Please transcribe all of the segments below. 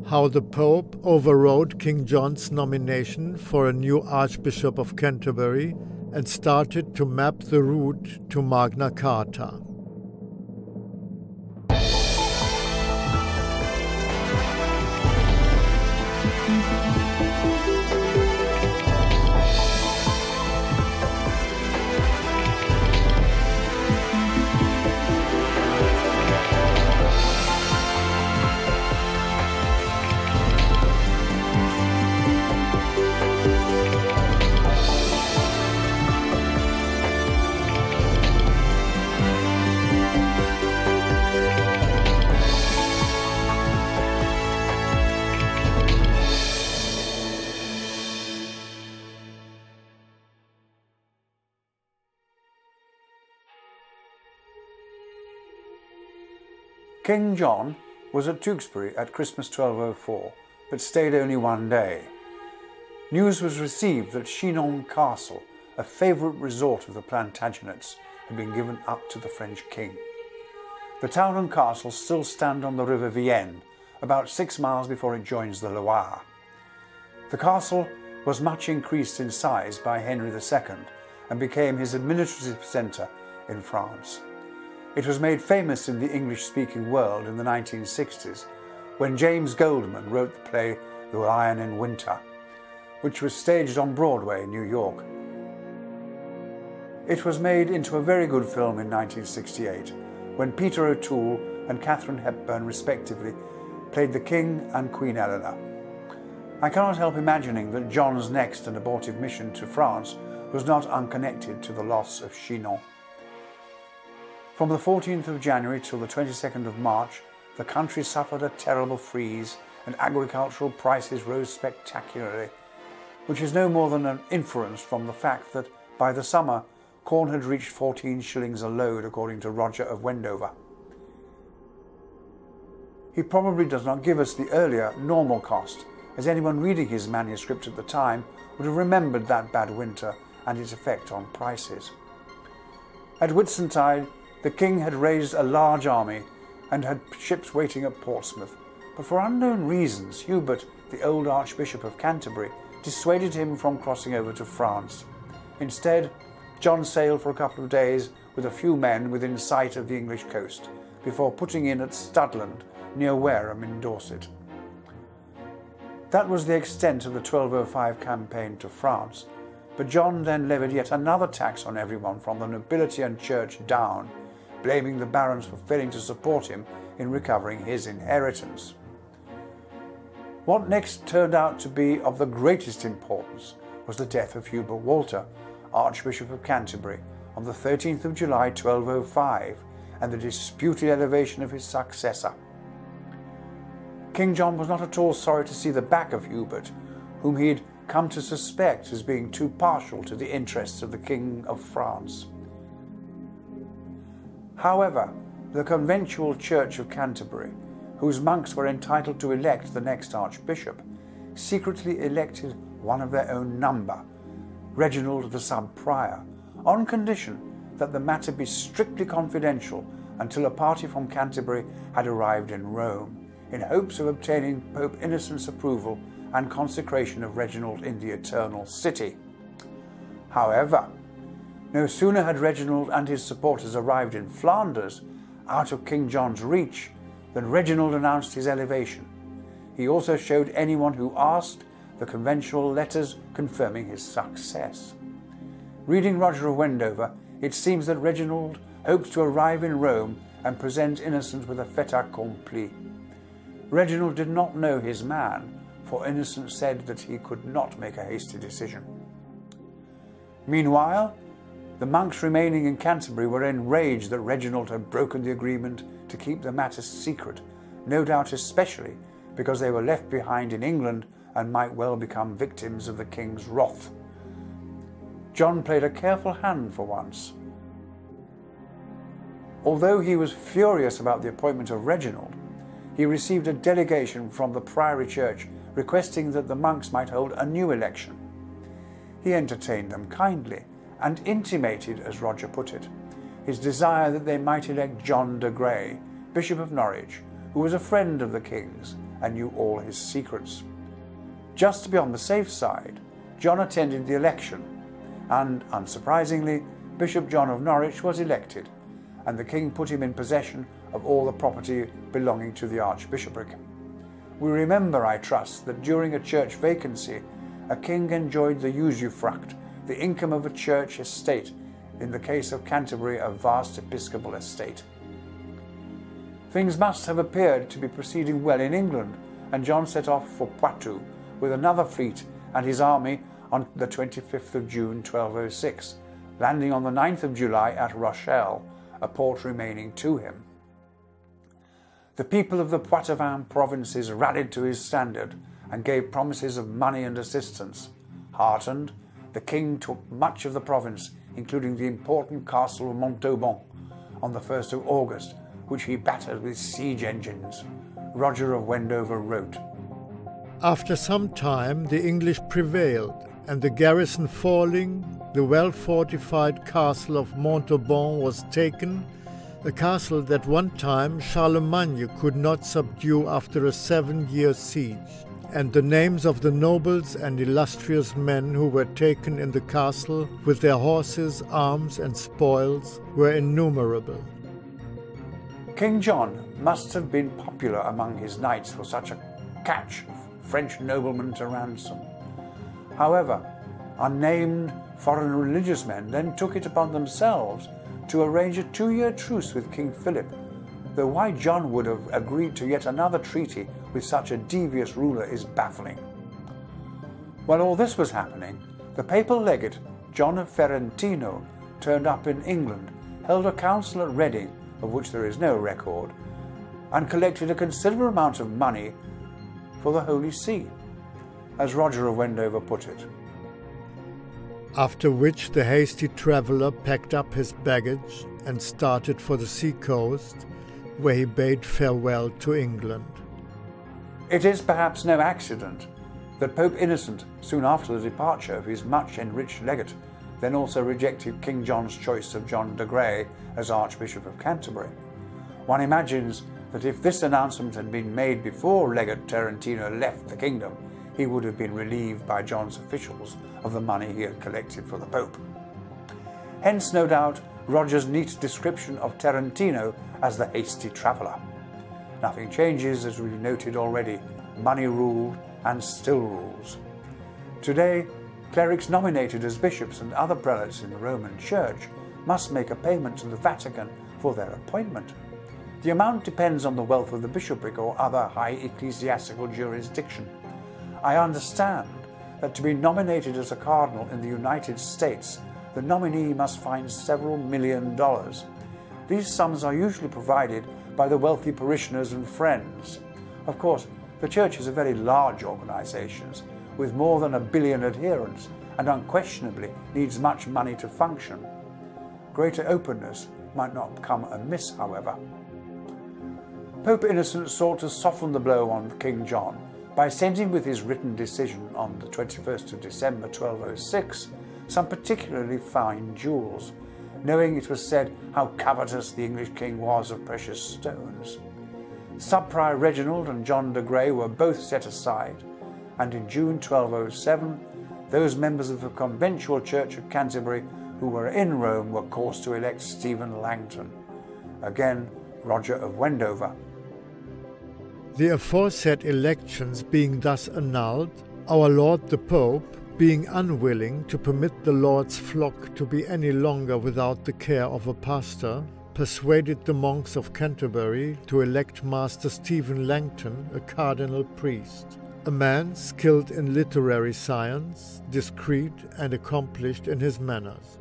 how the Pope overrode King John's nomination for a new Archbishop of Canterbury and started to map the route to Magna Carta. King John was at Tewkesbury at Christmas 1204, but stayed only one day. News was received that Chinon Castle, a favourite resort of the Plantagenets, had been given up to the French king. The town and castle still stand on the river Vienne, about 6 miles before it joins the Loire. The castle was much increased in size by Henry II and became his administrative centre in France. It was made famous in the English-speaking world in the 1960s when James Goldman wrote the play The Lion in Winter, which was staged on Broadway in New York. It was made into a very good film in 1968 when Peter O'Toole and Katharine Hepburn respectively played the King and Queen Eleanor. I cannot help imagining that John's next and abortive mission to France was not unconnected to the loss of Chinon. From the 14th of January till the 22nd of March, the country suffered a terrible freeze and agricultural prices rose spectacularly, which is no more than an inference from the fact that by the summer, corn had reached 14 shillings a load according to Roger of Wendover. He probably does not give us the earlier normal cost, as anyone reading his manuscript at the time would have remembered that bad winter and its effect on prices. At Whitsuntide, the king had raised a large army and had ships waiting at Portsmouth, but for unknown reasons Hubert, the old Archbishop of Canterbury, dissuaded him from crossing over to France. Instead, John sailed for a couple of days with a few men within sight of the English coast, before putting in at Studland, near Wareham in Dorset. That was the extent of the 1205 campaign to France, but John then levied yet another tax on everyone from the nobility and church down, blaming the barons for failing to support him in recovering his inheritance. What next turned out to be of the greatest importance was the death of Hubert Walter, Archbishop of Canterbury, on the 13th of July 1205, and the disputed elevation of his successor. King John was not at all sorry to see the back of Hubert, whom he had come to suspect as being too partial to the interests of the King of France. However, the conventual Church of Canterbury, whose monks were entitled to elect the next archbishop, secretly elected one of their own number, Reginald the sub-prior, on condition that the matter be strictly confidential until a party from Canterbury had arrived in Rome, in hopes of obtaining Pope Innocent's approval and consecration of Reginald in the Eternal City. However, no sooner had Reginald and his supporters arrived in Flanders, out of King John's reach, than Reginald announced his elevation. He also showed anyone who asked the conventual letters confirming his success. Reading Roger of Wendover, it seems that Reginald hoped to arrive in Rome and present Innocent with a fait accompli. Reginald did not know his man, for Innocent said that he could not make a hasty decision. Meanwhile, the monks remaining in Canterbury were enraged that Reginald had broken the agreement to keep the matter secret, no doubt especially because they were left behind in England and might well become victims of the king's wrath. John played a careful hand for once. Although he was furious about the appointment of Reginald, he received a delegation from the Priory Church requesting that the monks might hold a new election. He entertained them kindly and intimated, as Roger put it, his desire that they might elect John de Grey, Bishop of Norwich, who was a friend of the king's and knew all his secrets. Just to be on the safe side, John attended the election, and, unsurprisingly, Bishop John of Norwich was elected, and the king put him in possession of all the property belonging to the archbishopric. We remember, I trust, that during a church vacancy, a king enjoyed the usufruct, the income of a church estate, in the case of Canterbury, a vast episcopal estate. Things must have appeared to be proceeding well in England, and John set off for Poitou with another fleet and his army on the 25th of June 1206, landing on the 9th of July at Rochelle, a port remaining to him. The people of the Poitevin provinces rallied to his standard and gave promises of money and assistance. Heartened, the king took much of the province, including the important castle of Montauban, on the 1st of August, which he battered with siege engines. Roger of Wendover wrote, After some time the English prevailed, and the garrison falling, the well-fortified castle of Montauban was taken, a castle that one time Charlemagne could not subdue after a 7-year siege, and the names of the nobles and illustrious men who were taken in the castle with their horses, arms and spoils were innumerable. King John must have been popular among his knights for such a catch of French noblemen to ransom. However, unnamed foreign religious men then took it upon themselves to arrange a 2-year truce with King Philip, though why John would have agreed to yet another treaty with such a devious ruler is baffling. While all this was happening, the papal legate, John of Ferentino, turned up in England, held a council at Reading, of which there is no record, and collected a considerable amount of money for the Holy See, as Roger of Wendover put it. After which the hasty traveller packed up his baggage and started for the sea-coast, where he bade farewell to England. It is perhaps no accident that Pope Innocent, soon after the departure of his much enriched legate, then also rejected King John's choice of John de Grey as Archbishop of Canterbury. One imagines that if this announcement had been made before Legate Tarantino left the kingdom, he would have been relieved by John's officials of the money he had collected for the Pope. Hence, no doubt, Roger's neat description of Tarantino as the hasty traveller. Nothing changes, as we've noted already. Money ruled and still rules. Today, clerics nominated as bishops and other prelates in the Roman Church must make a payment to the Vatican for their appointment. The amount depends on the wealth of the bishopric or other high ecclesiastical jurisdiction. I understand that to be nominated as a cardinal in the United States, the nominee must find several $1 million. These sums are usually provided by the wealthy parishioners and friends. Of course, the Church is a very large organisation with more than 1 billion adherents and unquestionably needs much money to function. Greater openness might not come amiss, however. Pope Innocent sought to soften the blow on King John by sending with his written decision on the 21st of December 1206 some particularly fine jewels, knowing it was said how covetous the English king was of precious stones. Sub-Prior Reginald and John de Grey were both set aside, and in June 1207 those members of the conventual church of Canterbury who were in Rome were caused to elect Stephen Langton. Again, Roger of Wendover. The aforesaid elections being thus annulled, our Lord the Pope, being unwilling to permit the Lord's flock to be any longer without the care of a pastor, persuaded the monks of Canterbury to elect Master Stephen Langton a cardinal priest, a man skilled in literary science, discreet and accomplished in his manners.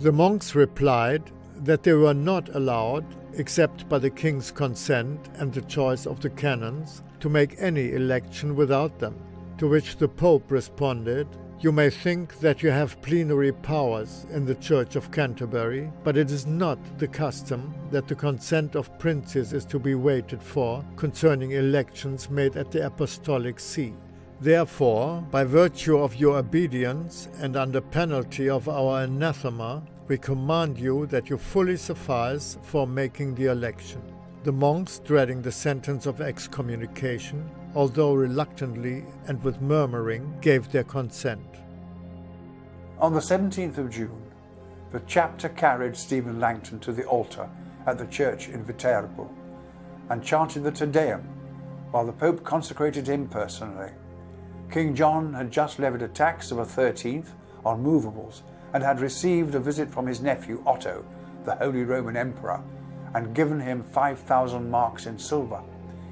The monks replied that they were not allowed, except by the king's consent and the choice of the canons, to make any election without them, to which the Pope responded, "You may think that you have plenary powers in the Church of Canterbury, but it is not the custom that the consent of princes is to be waited for concerning elections made at the Apostolic See. Therefore, by virtue of your obedience and under penalty of our anathema, we command you that you fully suffice for making the election." The monks, dreading the sentence of excommunication, although reluctantly and with murmuring, gave their consent. On the 17th of June, the chapter carried Stephen Langton to the altar at the church in Viterbo and chanted the Te Deum, while the Pope consecrated him personally. King John had just levied a tax of a 13th on movables and had received a visit from his nephew Otto, the Holy Roman Emperor, and given him 5,000 marks in silver.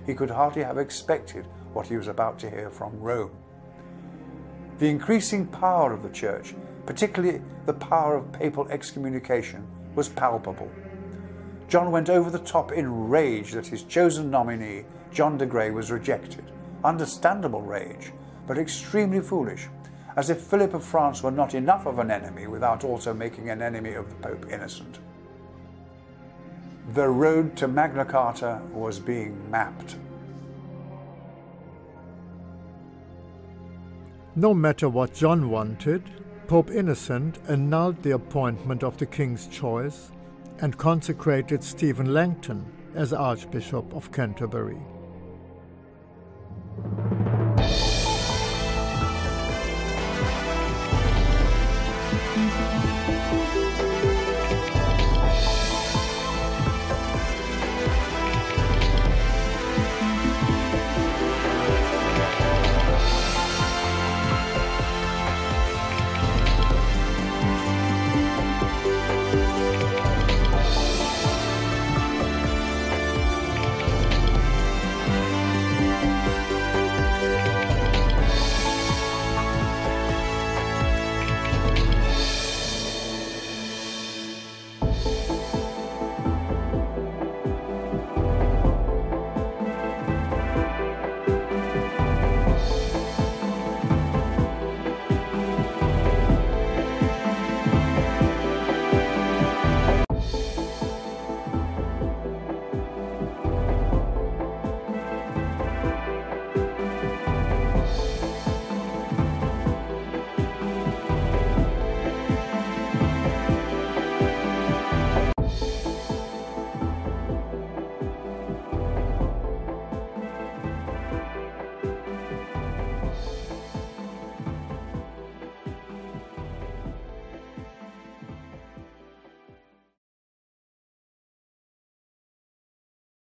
He could hardly have expected what he was about to hear from Rome. The increasing power of the Church, particularly the power of papal excommunication, was palpable. John went over the top in rage that his chosen nominee, John de Grey, was rejected. Understandable rage, but extremely foolish, as if Philip of France were not enough of an enemy without also making an enemy of the Pope Innocent. The road to Magna Carta was being mapped. No matter what John wanted, Pope Innocent annulled the appointment of the king's choice and consecrated Stephen Langton as Archbishop of Canterbury.